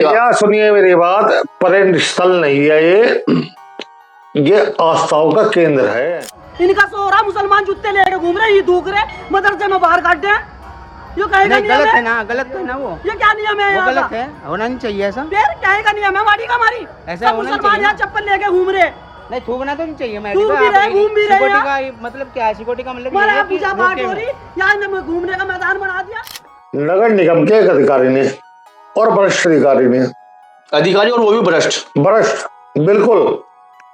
क्या सुनिए मेरी बात, पर्यटन स्थल नहीं है ये आस्थाओं का केंद्र है। इनका सोरा मुसलमान जूते लेके घूम रहे, ये थूक रहे, मदरसे में बाहर काट दे। ये कहेगा नहीं, गलत है ना, गलत है ना वो क्या नियम है? वो गलत है, होना नहीं चाहिए ऐसा। फिर कहेगा नियम है हमारी का हमारी ऐसा होना मुसलमान यहाँ चप्पल लेके घूम रहे। नहीं, थूकना तो नहीं चाहिए। मैं थूक भी रहे, घूम भी रहे। सिक्योरिटी का मतलब क्या है? सिक्योरिटी का मतलब हमारा पूजा पाठ हो रही, यहाँ घूमने का मैदान बना दिया। नगर निगम के एक अधिकारी ने और वरिष्ठ अधिकारी और वो भी भ्रष्ट बिल्कुल,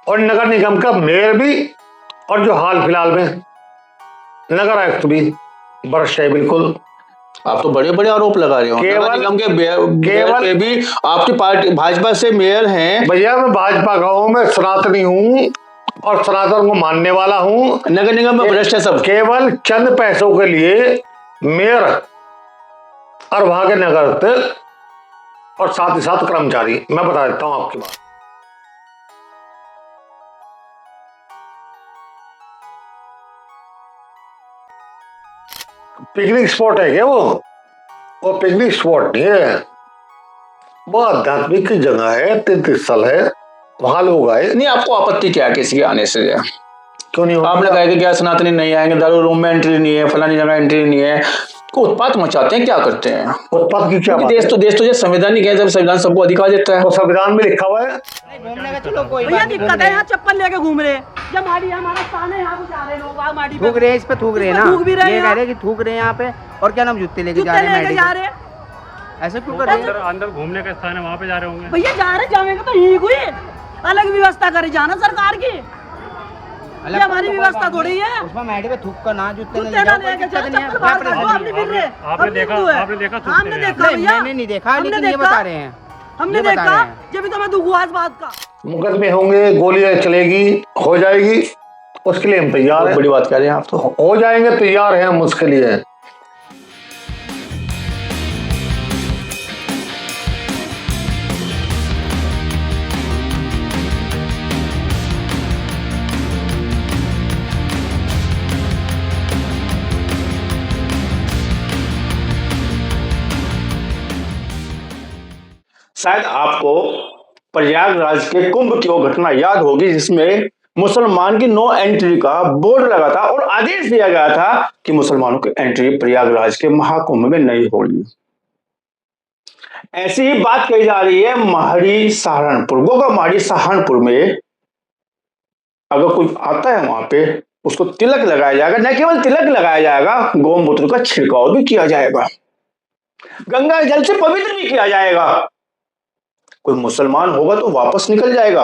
और नगर निगम का मेयर भी, और जो हाल फिलहाल में नगर आयुक्त भी भ्रष्ट है बिल्कुल। आप तो बड़े बड़े आरोप लगा रहे हो। नगर निगम के केवल पे भी आपकी पार्टी भाजपा से मेयर हैं। भैया मैं भाजपा का हूँ, मैं सनातनी हूँ और सनातन को मानने वाला हूँ। नगर निगम में भ्रष्ट है सब। केवल चंद पैसों के लिए मेयर और वहां के नगर और साथ ही साथ कर्मचारी, मैं बता देता हूँ आपकी बात। पिकनिक स्पॉट है क्या वो पिकनिक स्पॉट नहीं है, वो आध्यात्मिक की जगह है, तीर्थ स्थल है, वहां लोग आए। नहीं, आपको आपत्ति क्या है किसी के आने से? क्यों नहीं? आपने कहा कि क्या सनातनी नहीं आएंगे, दारू रूम में एंट्री नहीं है, फलानी जगह एंट्री नहीं है, को उत्पात मचाते हैं, क्या करते हैं? उत्पात की क्या बात? देश तो जो संविधानिक है, जब संविधान सबको अधिकार देता है, तो संविधान में लिखा हुआ है। घूमने का चलो कोई भैया दिक्कत है, यहाँ चप्पल लेके घूम रहे, जब माड़ी हमारा स्थान है, यहाँ जा रहे लोग माड़ी थूक रहे, इस पे थूक रहे ना, ये कह रहे कि थूक रहे हैं यहाँ पे। और क्या नाम, जूते लेके जा रहे हैं, ऐसा क्यों कर रहे हैं? अंदर घूमने का स्थान है, वहाँ पे जा रहे होंगे भैया। जा रहे जाएंगे तो यही कोई अलग व्यवस्था करे जाना सरकार की, ये हमारी व्यवस्था थोड़ी है। उसमें मैडी पे थूक कर ना, जूते लेके जाओ, आपने देखा? हमने देखा भैया, मैंने नहीं देखा, लेकिन ये बता रहे हैं, हमने देखा। जब भी तो मैं दुखू आज बात का मुकदमे होंगे, गोलियां चलेगी, हो जाएगी, उसके लिए हम तैयार हैं। बड़ी बात कह रहे हैं आप, तो हो जाएंगे, तैयार हैं हम उसके लिए। शायद आपको प्रयागराज के कुंभ की वो घटना याद होगी, जिसमें मुसलमान की नो एंट्री का बोर्ड लगा था और आदेश दिया गया था कि मुसलमानों की एंट्री प्रयागराज के महाकुंभ में नहीं होगी। ऐसी ही बात कही जा रही है माहड़ी सहारनपुर, गोगा माहड़ी सहारनपुर में अगर कोई आता है वहां पे, उसको तिलक लगाया जाएगा। न केवल तिलक लगाया जाएगा, गौमूत्र का छिड़काव भी किया जाएगा, गंगा जल से पवित्र भी किया जाएगा। कोई मुसलमान होगा तो वापस निकल जाएगा,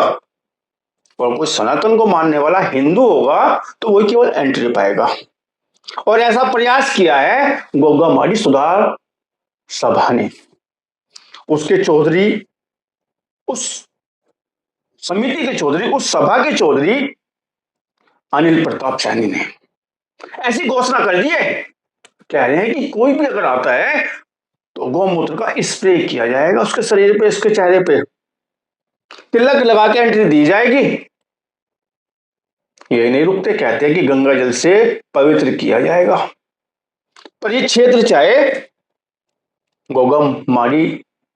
और कोई सनातन को मानने वाला हिंदू होगा तो वही केवल एंट्री पाएगा। और ऐसा प्रयास किया है गोगा माहड़ी सुधार सभा ने, उसके चौधरी, उस समिति के चौधरी, उस सभा के चौधरी अनिल प्रताप सैनी ने ऐसी घोषणा कर दी है, कह रहे हैं कि कोई भी अगर आता है तो गौमूत्र का स्प्रे किया जाएगा उसके शरीर पे, उसके चेहरे पे तिलक लगा के एंट्री दी जाएगी। ये नहीं रुकते, कहते हैं कि गंगा जल से पवित्र किया जाएगा। पर ये क्षेत्र चाहे गोगा माहड़ी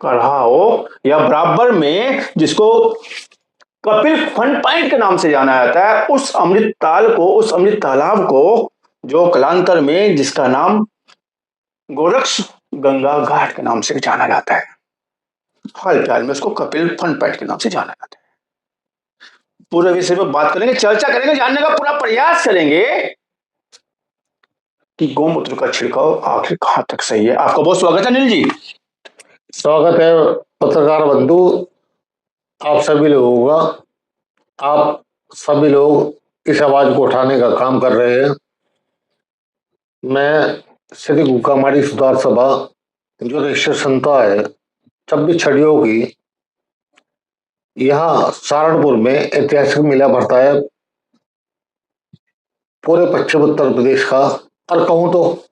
का रहा हो या बराबर में जिसको कपिल फन पॉइंट के नाम से जाना जाता है, उस अमृत ताल को, उस अमृत तालाब को, जो कलांतर में जिसका नाम गोरक्ष गंगा घाट के नाम से जाना जाता है, हाल फिलहाल में उसको कपिल फन पॉइंट के नाम से जाना जाता है। पूरे विषय पर बात करेंगे, चर्चा करेंगे, जानने का पूरा प्रयास करेंगे कि गौमूत्र का छिड़काव आखिर कहां तक सही है। आपका बहुत स्वागत है अनिल जी। स्वागत है पत्रकार बंधु, आप सभी लोगों का। आप सभी लोग इस आवाज को उठाने का काम कर रहे हैं। मैं श्री गोगा माहड़ी सुधार सभा, जो रजिस्टर संस्था है 26 छड़ियों की, यहाँ सहारनपुर में ऐतिहासिक मेला भरता है पूरे पश्चिम उत्तर प्रदेश का। और कहूँ तो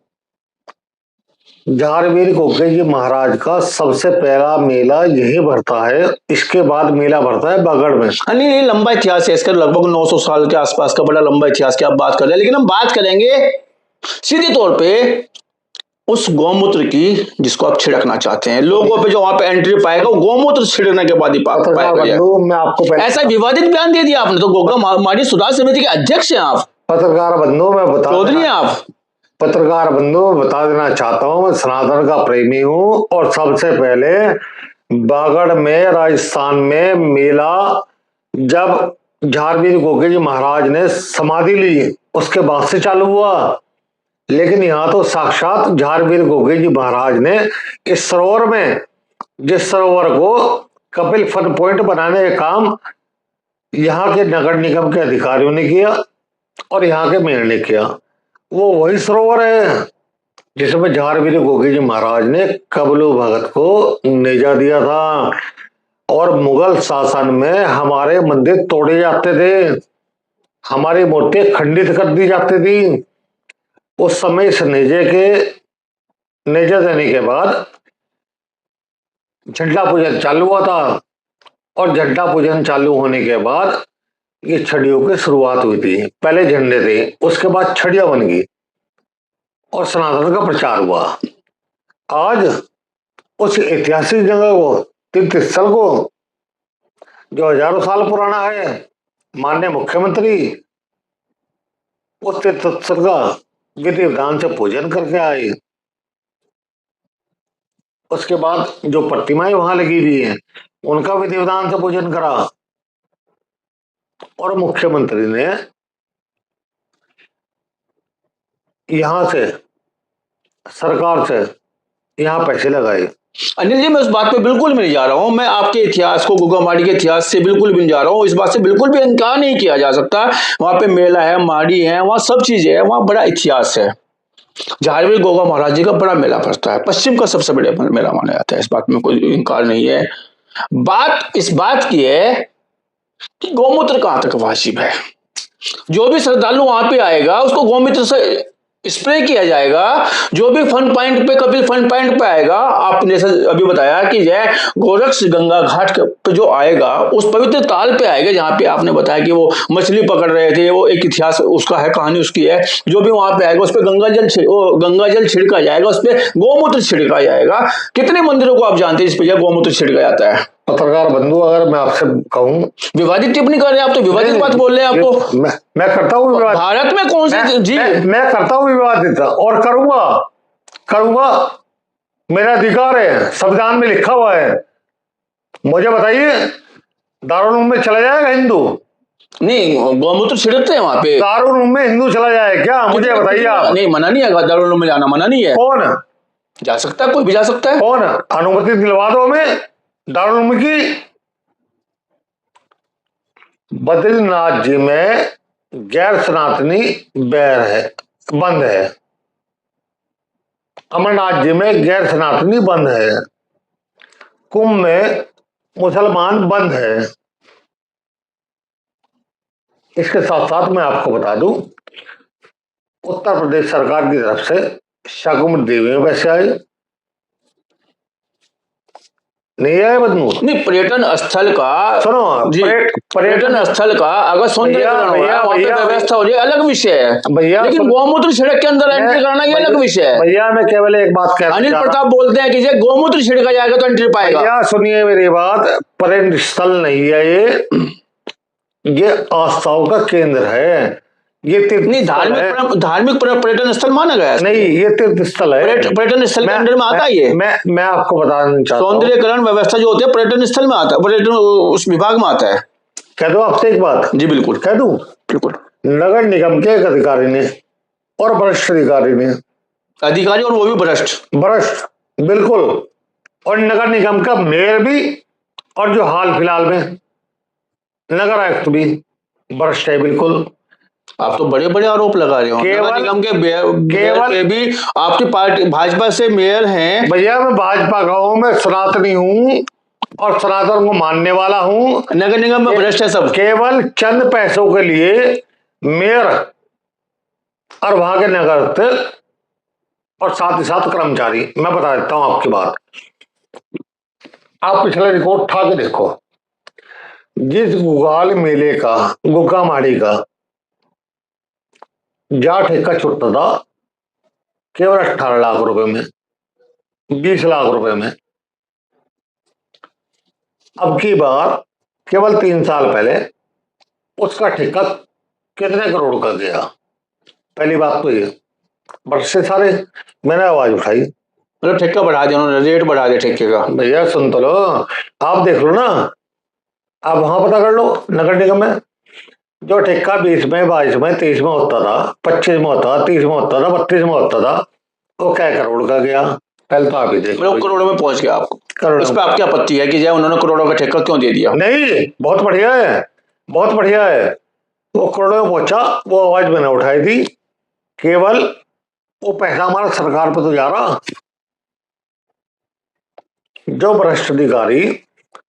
झारवीर गोगे जी महाराज का सबसे पहला मेला यही भरता है, इसके बाद मेला भरता है बागड़ में। नहीं, लंबा इतिहास है इसका, लगभग 900 साल के आसपास का बड़ा लंबा इतिहास की आप बात कर रहे हैं। लेकिन हम बात करेंगे सीधे तौर पे उस गौमूत्र की जिसको आप छिड़कना चाहते हैं, लोगों पे जो वहां पे एंट्री पाएगा वो गौमूत्र छिड़कने के बाद ही पत्रकार पाएगा। बंधु, मैं आपको पहले ऐसा विवादित बयान दे दिया आपने, तो गोगा माड़ी सुधार समिति के अध्यक्ष हैं आप, पत्रकार बंधु मैं बता चौधरी हैं आप। पत्रकार बंधु बता देना चाहता हूँ, मैं सनातन का प्रेमी हूँ। और सबसे पहले बागड़ में राजस्थान में मेला जब झारवीर गोगे जी महाराज ने समाधि ली उसके बाद से चालू हुआ, लेकिन यहाँ तो साक्षात झारवीर गोगे जी महाराज ने इस सरोवर में, जिस सरोवर को कपिल फन पॉइंट बनाने का काम यहाँ के नगर निगम के अधिकारियों ने किया और यहाँ के मेयर ने किया, वो वही सरोवर है जिसमें झारवीर गोगे जी महाराज ने कबलू भगत को नेजा दिया था। और मुगल शासन में हमारे मंदिर तोड़े जाते थे, हमारी मूर्तियां खंडित कर दी जाती थी। उस समय इस नेजा देने के बाद झंडा पूजन चालू हुआ था, और झंडा पूजन चालू होने के बाद ये छड़ियों की शुरुआत हुई थी। पहले झंडे थे, उसके बाद छड़ियां बन गई और सनातन का प्रचार हुआ। आज उस ऐतिहासिक जगह को, तीर्थ स्थल को, जो हजारों साल पुराना है, माननीय मुख्यमंत्री उस तीर्थ स्थल का विधि विधान से पूजन करके आए। उसके बाद जो प्रतिमाएं वहां लगी हुई हैं उनका विधि विधान से पूजन करा, और मुख्यमंत्री ने यहां से, सरकार से यहाँ पैसे लगाए। अनिल जी, मैं उस बात पे बिल्कुल भी नहीं जा रहा हूं, मैं आपके इतिहास को, गोगा माड़ी के इतिहास से बिल्कुल भी नहीं जा रहा हूं, इस बात से बिल्कुल भी इनकार नहीं किया जा सकता। वहां पे मेला है, माड़ी है, वहां सब चीजें है, वहां बड़ा इतिहास है। झारवीर गोगा महाराज जी का बड़ा मेला पड़ता है, पश्चिम का सबसे बड़ा मेला माना जाता है, इस बात में कोई इनकार नहीं है। बात इस बात की है कि गौमूत्र कहां तक वाजिब है। जो भी श्रद्धालु वहां पे आएगा उसको गौमूत्र से स्प्रे किया जाएगा। जो भी फन पॉइंट पे, कपिल फन पॉइंट पे आएगा, आपने जैसे अभी बताया कि यह गोरक्ष गंगा घाट पे जो आएगा उस पवित्र ताल पे आएगा जहां पे आपने बताया कि वो मछली पकड़ रहे थे, वो एक इतिहास उसका है, कहानी उसकी है। जो भी वहां पे आएगा उस पर गंगा जल छिड़का जाएगा, उस पर गौमूत्र छिड़का जाएगा। कितने मंदिरों को आप जानते हैं इस पे गौमूत्र छिड़का जाता है? पत्रकार बंधु, अगर मैं आपसे कहूं, विवादित टिप्पणी कर रहे हैं आप, तो विवादित बात बोल रहे हैं आप तो। मैं करता हूँ विवाद, भारत में कौन से जी मैं करता हूँ विवादित और करूंगा, मेरा अधिकार है, संविधान में लिखा हुआ है। मुझे बताइए, दारुल में चला जाएगा हिंदू? नहीं, गौमूत्र छिड़कते हैं वहां पे। दारुल में हिंदू चला जाए क्या? मुझे बताइए आप। नहीं, मना नहीं है, दारुल में जाना मना नहीं है। कौन जा सकता है? कोई भी जा सकता है। कौन? अनुमति दिलवा दो हमें दारुल की। बद्रीनाथ जी में गैर सनातनी बैर है, बंद है। अमरनाथ जी में गैर सनातनी बंद है। कुंभ में मुसलमान बंद है। इसके साथ साथ मैं आपको बता दूं, उत्तर प्रदेश सरकार की तरफ से शाकुंभ देवी में पैसे आए नहीं आए? बदनू नहीं, पर्यटन स्थल का, सुनो जी, पर्यटन स्थल का अगर सौंदर्यीकरण हो रहा है, वहाँ पे व्यवस्था हो रही है, अलग विषय है भैया। लेकिन गौमूत्र छिड़क के अंदर एंट्री करना ये अलग विषय है भैया। मैं केवल एक बात कह रहा हूं, अनिल प्रताप बोलते हैं कि ये गौमूत्र छिड़का जाएगा तो एंट्री पाएगा। भैया सुनिए मेरी बात, पर्यटन स्थल नहीं है ये आस्थाओं का केंद्र है। ये नहीं, धार्मिक पर्यटन स्थल माना गया है। नहीं, ये तीर्थ स्थल है, पर्यटन स्थल के अंदर में आता है ये। मैं आपको बताना चाहता हूँ, सौंदर्यीकरण व्यवस्था जो होती है पर्यटन स्थल में आता है, पर्यटन उस विभाग में आता है। कह दो आपसे एक बात? जी बिल्कुल, कह दूं? बिल्कुल। नगर निगम के एक अधिकारी ने और वरिष्ठ अधिकारी और वो भी भ्रष्ट बिल्कुल, और नगर निगम का मेयर भी, और जो हाल फिलहाल में नगर आयुक्त भी भ्रष्ट है बिल्कुल। आप तो बड़े बड़े आरोप लगा रहे हो। नगर निगम के मेयर पे भी आपकी पार्टी भाजपा से मेयर हैं। भैया मैं भाजपा का हूं, मैं सनातनी हूं और सनातन को मानने वाला हूं। नगर निगम में भ्रष्ट है सब। केवल चंद पैसों के लिए मेयर और वहां के नगर और साथ ही साथ कर्मचारी, मैं बता देता हूं आपकी बात, आप पिछले रिकॉर्ड उठा के देखो। जिस गुगाल मेले का, गुग्गा माड़ी का जहाँ ठेका छुटता था केवल 18 लाख रुपए में, 20 लाख रुपए में। अब की बार केवल 3 साल पहले उसका ठेका कितने करोड़ का गया? पहली बात तो ये, बरस से सारे मैंने आवाज उठाई, मतलब ठेका बढ़ा दिया उन्होंने, रेट बढ़ा दिया ठेके का। भैया सुन तो लो, आप देख लो ना, आप वहां पता कर लो नगर निगम में, जो ठेका 20 में, 22 में, 23 में होता था, 25 में होता था, 30 में होता था, 32 में होता था, वो क्या करोड़ का गया? पहले तो आप ही देख लो। मतलब करोड़ों में पहुंच गया आपको। करोड़ों इस पर आपकी आपत्ति है कि जो उन्होंने करोड़ों का ठेका क्यों दे दिया? नहीं, बहुत बढ़िया है, बहुत बढ़िया है। वो करोड़ों में पहुंचा, वो आवाज मैंने उठाई थी। केवल वो पैसा हमारा सरकार पे तो जा रहा, जो भ्रष्ट अधिकारी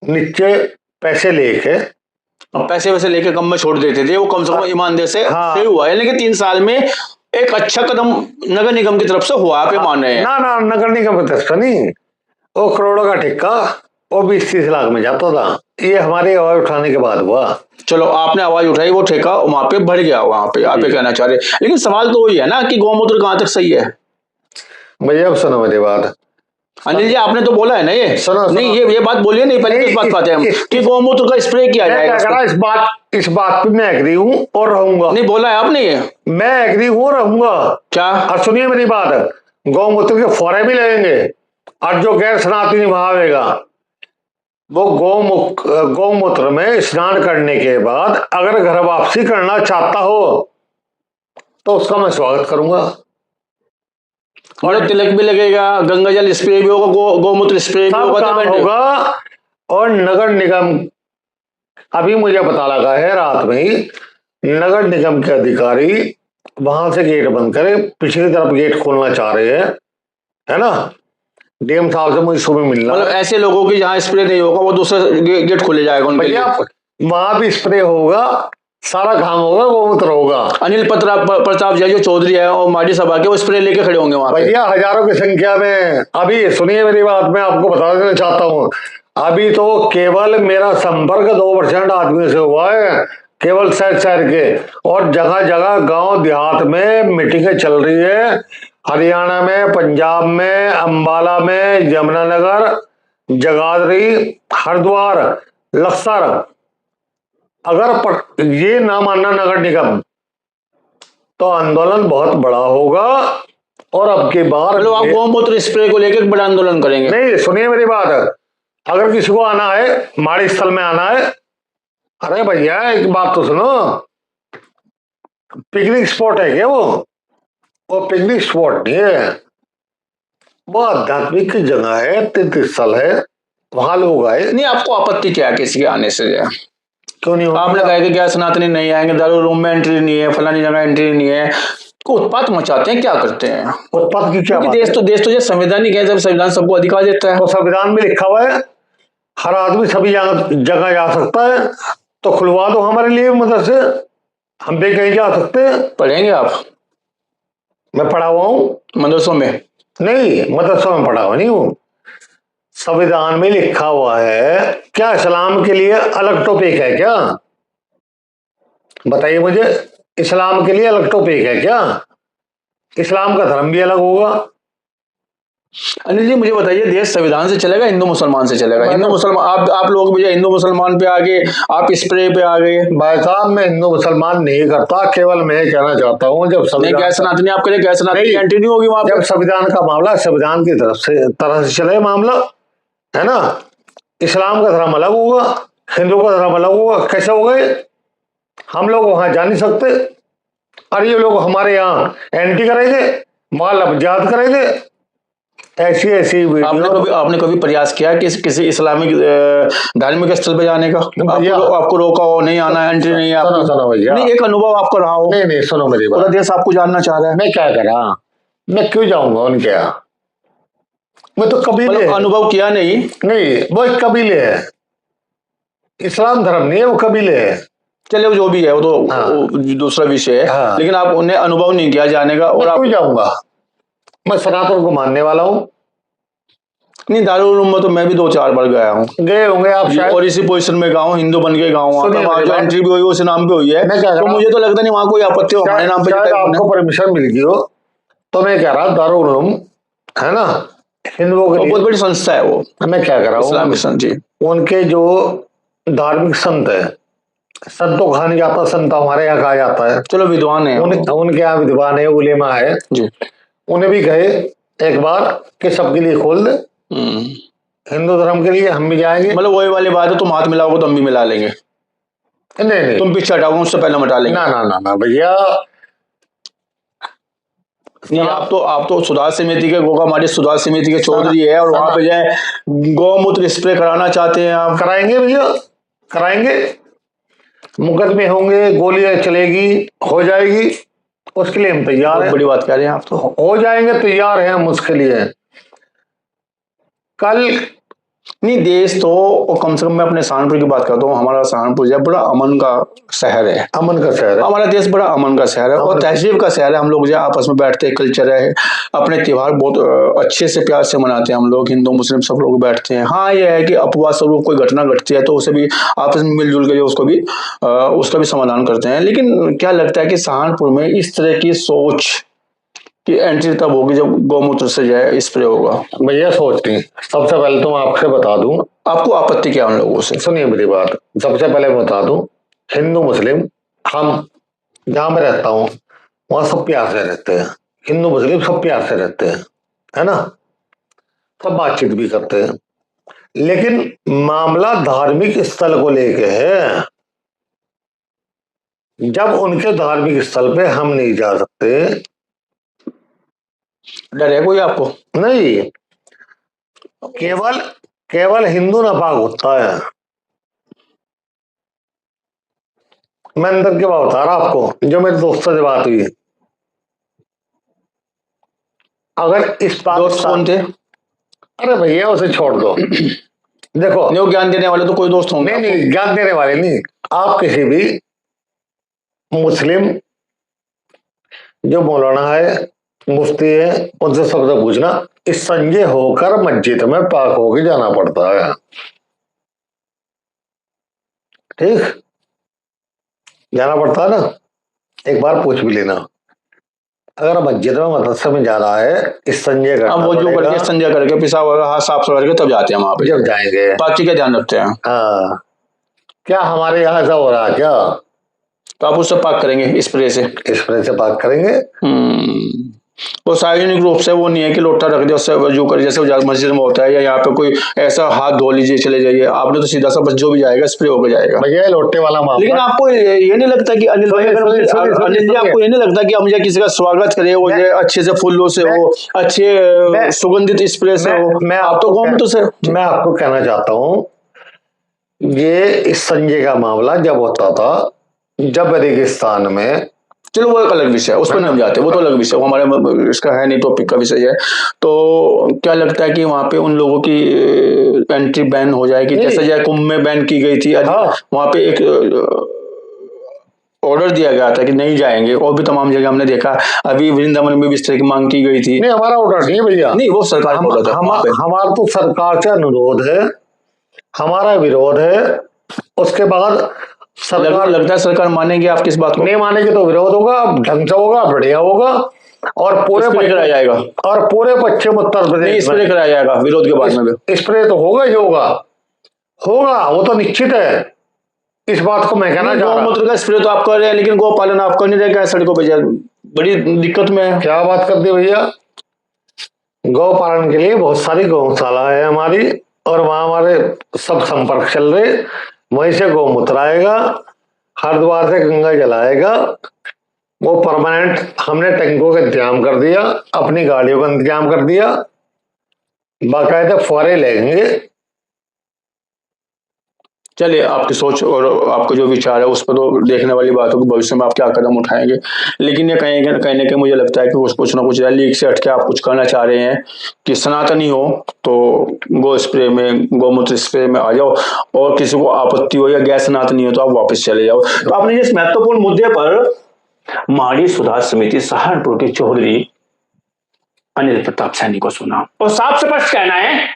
नीचे पैसे लेके, अब पैसे वैसे लेके कम में छोड़ देते थे, वो कम से कम ईमानदारी से हाँ। सही हुआ है। लेकिन 3 साल में एक अच्छा कदम नगर निगम की तरफ से हुआ, आप ये मान रहे हैं? ना ना, नगर निगम की तरफ से नहीं, वो करोड़ों का ठेका वो 20-30 लाख में जाता था। ये हमारी आवाज उठाने के बाद हुआ। चलो आपने आवाज उठाई, वो ठेका वहां पे बढ़ गया, वहां पे आप ये कहना चाह रहे हैं। लेकिन सवाल तो वही है ना कि गौमूत्र कहाँ तक सही है? भैया अब सुनो मेरी बात। अनिल जी, आपने तो बोला है ना ये सुनो। नहीं, ये बात बोलिए नहीं, पहले किस बात पाते हैं हम कि गौमूत्र का स्प्रे किया जाएगा? इस बात पे मैं एग्री हूँ और रहूंगा। नहीं बोला है आपने ये? मैं एग्री हूँ, रहूंगा। क्या? और सुनिए मेरी बात, गौमूत्र के फौरे भी लगेंगे, और जो गैर सनातनी भावेगा वो गौमूत्र में स्नान करने के बाद अगर घर वापसी करना चाहता हो तो उसका मैं स्वागत करूंगा। और तिलक भी लगेगा, गंगा जल स्प्रे भी होगा, गौमूत्र स्प्रे भी सब काम होगा। और नगर निगम, अभी मुझे पता लगा है रात में ही, नगर निगम के अधिकारी वहां से गेट बंद करे, पिछली तरफ गेट खोलना चाह रहे हैं, है ना? डीएम साहब से मुझे सुबह मिलना। मतलब ऐसे लोगों की जहाँ स्प्रे नहीं होगा वो दूसरा गेट खोले जाएगा उनके लिए। वहां भी स्प्रे होगा, सारा काम होगा, गौमूत्र होगा। अनिल प्रताप जी जो चौधरी है और माडी सभा के, वो स्प्रे लेके खड़े होंगे वहां पे। भैया हजारों की संख्या में। अभी सुनिए मेरी बात, मैं आपको बता देना चाहता हूँ, अभी तो केवल मेरा संपर्क 2% आदमी से हुआ है, केवल शहर के, और जगह जगह गांव देहात में मीटिंगें चल रही है। हरियाणा में, पंजाब में, अंबाला में, यमुनानगर, जगाधरी, हरिद्वार, लक्सर। अगर ये ना मानना नगर निगम तो आंदोलन बहुत बड़ा होगा। और अब की बार मतलब आप गौमूत्र स्प्रे को लेकर बड़ा आंदोलन करेंगे? नहीं, सुनिए मेरी बात, अगर किसी को आना है, माड़ी स्थल में आना है, अरे भैया एक बात तो सुनो, पिकनिक स्पॉट है क्या वो पिकनिक स्पॉट नहीं है, वो आध्यात्मिक की जगह है, तीर्थ स्थल है, वहां लोग आए। नहीं, आपको आपत्ति क्या है किसी के आने से? क्यों नहीं? आपने कहा कि क्या सनातनी नहीं आएंगे, दारू रूम में एंट्री नहीं है, फलानी जगह एंट्री नहीं है, उत्पात मचाते हैं, क्या करते हैं? उत्पात की क्या बात है? देश तो जो संवैधानिक है, जब संविधान सबको अधिकार देता है। तो संविधान में लिखा हुआ है हर आदमी सभी जगह जा सकता है, तो खुलवा दो हमारे लिए मदरसे, हम भी कहीं जा सकते हैं। पढ़ेंगे आप? मैं पढ़ा हुआ हूँ मदरसों में? नहीं, मदरसों में पढ़ा हुआ नहीं हूँ। संविधान में लिखा हुआ है। क्या इस्लाम के लिए अलग टॉपिक है क्या? बताइए मुझे, इस्लाम के लिए अलग टॉपिक है क्या? इस्लाम का धर्म भी अलग होगा। अनिल जी मुझे बताइए, देश संविधान से चलेगा, हिंदू मुसलमान से चलेगा? हिंदू मुसलमान, आप लोग मुझे हिंदू मुसलमान पे आ गए, आप स्प्रे पे आ गए। भाई साहब, मैं हिंदू मुसलमान नहीं करता, केवल मैं कहना चाहता हूँ जब संविधान, गैर सनातनी आपके लिए, गैर सनातनी एंट्री नहीं होगी वहां पे। जब संविधान का मामला संविधान की तरह से चले मामला, है ना? इस्लाम का धर्म अलग होगा, हिंदू का धर्म अलग होगा, कैसे हो गए? हम लोग वहां जा नहीं सकते, और ये लोग हमारे यहाँ एंट्री करेंगे, माल अबजाद करेंगे। ऐसी आपने कभी प्रयास किया कि किसी इस्लामिक धार्मिक स्थल पे जाने का? आपको रोका हो, नहीं आना, एंट्री नहीं है? सुनो भैया, नहीं, एक अनुभव आपको रहा हो? नहीं, सुनो मेरी बात, पूरा देश आपको जानना चाह रहा है। मैं क्या करा, मैं क्यों जाऊंगा उनके यहाँ? मैं तो कबीले, अनुभव किया नहीं? नहीं, वो एक कबीले है, इस्लाम धर्म नहीं है, वो कबीले है। चले, वो जो भी है वो तो दूसरा विषय है। हाँ। लेकिन आप उन्हें अनुभव नहीं किया जाने का। और आप क्यों जाऊंगा? मैं सनातन को मानने वाला हूँ। नहीं, दारुल उलूम में तो मैं भी 2-4 बार गया हूँ। गए होंगे आप शायद, और इसी पोजीशन में गाँव हिंदू बन के गाँव, वहाँ जो एंट्री भी हुई उस नाम पे हुई है, तो मुझे तो लगता नहीं वहाँ कोई आपत्ति हो हमारे नाम पे। आपको परमिशन मिल गई हो तो मैं कह रहा दारुल उलूम है ना, हिंदुओं के बहुत लिए बड़ी संस्था है वो, मैं क्या कर रहा हूँ, इस्लामिक संस्था जी। उनके जो धार्मिक संत है, संतों कहा नहीं जाता, संत हमारे यहाँ कहा जाता है, चलो विद्वान है उनके यहाँ विद्वान है, उलेमा है जी। उन्हें भी कहे एक बार कि सबके लिए खोल दे, हिंदू धर्म के लिए हम भी जाएंगे। मतलब वही वाली बात है, तुम हाथ मिलाओगे तो हम भी मिला लेंगे। नहीं नहीं, तुम पीछे हटाओगे उससे पहले मिटा लेंगे। ना ना ना ना भैया, नहीं, आप तो सुधार समिति के, गोगामाटी सुधार समिति के चौधरी है, और वहां पे जाए गौमूत्र स्प्रे कराना चाहते हैं आप। कराएंगे भैया, कराएंगे, मुकदमे होंगे, गोलियां चलेगी, हो जाएगी, उसके लिए हम तैयार हैं। बड़ी बात कह रहे हैं आप तो। हो जाएंगे, तैयार हैं हम उसके लिए। कल नहीं, देश तो, और कम से कम मैं अपने सहारनपुर की बात करता हूँ, हमारा सहारनपुर जो है बड़ा अमन का शहर है, अमन का शहर है, हमारा देश बड़ा अमन का शहर है और तहजीब का शहर है। हम लोग जो आपस में बैठते हैं, कल्चर है, अपने त्योहार बहुत अच्छे से प्यार से मनाते हैं हम लोग, हिंदू मुस्लिम सब लोग बैठते हैं। हाँ, यह है कि अपवाद स्वरूप कोई घटना घटती है तो उसे भी आपस में मिलजुल के उसका भी समाधान करते हैं। लेकिन क्या लगता है कि सहारनपुर में इस तरह की सोच कि एंट्री तब होगी जब गौमूत्र से जाए स्प्रे होगा? भैया सोच नहीं, सबसे पहले तो मैं आपसे बता दूं, आपको आपत्ति क्या उन लोगों से? सुनिए मेरी बात, सबसे पहले मैं बता दूं, हिंदू मुस्लिम हम जहां मैं रहता हूँ वहां सब प्यार से रहते हैं, हिंदू मुस्लिम सब प्यार से रहते हैं, है ना, सब बातचीत भी करते हैं। लेकिन मामला धार्मिक स्थल को लेके है, जब उनके धार्मिक स्थल पे हम नहीं जा सकते। डर है कोई आपको? नहीं, केवल हिंदू नापाक होता है। मैं अंदर के बात बता रहा आपको, जो मेरे दोस्तों से बात हुई, अगर इस दोस्त कौन थे? अरे भैया उसे छोड़ दो देखो, नहीं, ज्ञान देने वाले तो कोई दोस्त होंगे। नहीं नहीं, ज्ञान देने वाले नहीं, आप किसी भी मुस्लिम जो मौलाना है, मुफ्ती है, उनसे सबसे पूछना, इस संजय होकर मस्जिद में पाक होके जाना पड़ता है, ठीक, जाना पड़ता है ना, एक बार पूछ भी लेना। अगर मस्जिद में मदरसे में जा रहा है, इस संजय अब वो जो करके संजय करके पेशाब वगैरह हाथ साफ करके तब जाते हैं वहां पे, जब जाएंगे बाकी का ध्यान रखते हैं। हाँ, क्या हमारे यहाँ ऐसा हो रहा है क्या? तो आप उससे पाक करेंगे स्प्रे से? स्प्रे से पाक करेंगे। वो सार्वजनिक रूप से वो नहीं है कि लोटा रख दिया उससे वजू कर, जैसे मस्जिद में होता है, या यहाँ पे कोई ऐसा हाथ धो लीजिए चले जाइए, आपने तो सीधा सा बस जो भी जाएगा स्प्रे होकर जाएगा। भैया लोटे वाला मामला। लेकिन आपको ये नहीं लगता कि अनिल भाई, अनिल जी, आपको ये नहीं लगता कि हम किसी का स्वागत करें, वो अच्छे से फूलों से हो, अच्छे सुगंधित स्प्रे से हो? मैं आपको कहना चाहता हूँ, ये इस संजय का मामला जब होता था, जब रेगिस्तान में, चलो वो एक अलग विषय है, उस पर नहीं हम जाते, वो तो अलग विषय, वो हमारे इसका है नहीं, टॉपिक का विषय है। तो क्या लगता है कि वहां पे उन लोगों की एंट्री बैन हो जाएगी, जैसे कुंभ में बैन की गई थी? वहां पे एक ऑर्डर दिया गया था कि नहीं जाएंगे, और भी तमाम जगह हमने देखा, अभी वृंदावन में भी इस तरह की मांग की गई थी। नहीं, हमारा ऑर्डर नहीं भैया, नहीं, वो सरकार हमारा तो सरकार से अनुरोध है, हमारा विरोध है, उसके बाद सरकार, लगता है सरकार मानेगी आपकी इस बात को? नहीं मानेगी तो विरोध होगा, ढंग से होगा, बढ़िया होगा, और पूरे कराया जाएगा, और पूरे पश्चिम उत्तर प्रदेश स्प्रे कराया जाएगा विरोध के बाद में। स्प्रे तो होगा ही होगा, वो तो निश्चित है। इस बात को मैं कहना चाह रहा हूं, गौमूत्र का स्प्रे तो आप कर रहे हैं, लेकिन गौपालन आप कर नहीं रहे, क्या सड़कों पर बड़ी दिक्कत में है। क्या बात कर दी भैया, गौ पालन के लिए बहुत सारी गौशाला है हमारी, और वहां हमारे सब संपर्क चल रहे, वहीं से गौमूत्र आएगा, हरिद्वार से गंगा जलाएगा, वो परमानेंट हमने टैंकों का इंतजाम कर दिया, अपनी गाड़ियों का इंतजाम कर दिया, बाकायदा फुहारे लगेंगे। चलिए, आपकी सोच और आपका जो विचार है उस पर तो देखने वाली बात होगी, भविष्य में आप क्या कदम उठाएंगे। लेकिन ये कहीं ना कहीं मुझे लगता है कि कुछ ना कुछ लीक से हटके आप कुछ करना चाह रहे हैं कि सनातनी हो तो गौ स्प्रे में, गौमूत्र स्प्रे में आ जाओ, और किसी को आपत्ति हो या गैर सनातनी हो तो आप वापस चले जाओ। तो आपने इस महत्वपूर्ण मुद्दे पर माड़ी सुधार समिति सहारनपुर के चौधरी अनिल प्रताप सैनी को सुना, और साफ स्पष्ट कहना है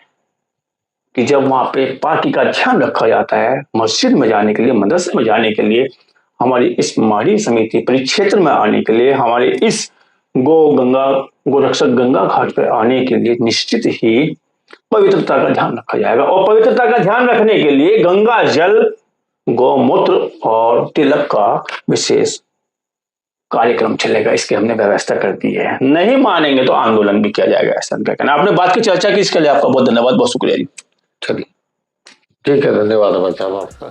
कि जब वहां पे पार्टी का ध्यान रखा जाता है, मस्जिद में जाने के लिए, मदरसे में जाने के लिए, हमारी इस माड़ी समिति परिक्षेत्र में आने के लिए, हमारे इस गौ गंगा गोरक्षक गंगा घाट पर आने के लिए निश्चित ही पवित्रता का ध्यान रखा जाएगा, और पवित्रता का ध्यान रखने के लिए गंगा जल, गौमूत्र और तिलक का विशेष कार्यक्रम चलेगा। इसकी हमने व्यवस्था कर दी है। नहीं मानेंगे तो आंदोलन भी किया जाएगा, ऐसा उनका कहना। आपने बात की चर्चा की, इसके लिए आपका बहुत धन्यवाद, बहुत शुक्रिया जी। चलिए ठीक है, धन्यवाद साहब आपका।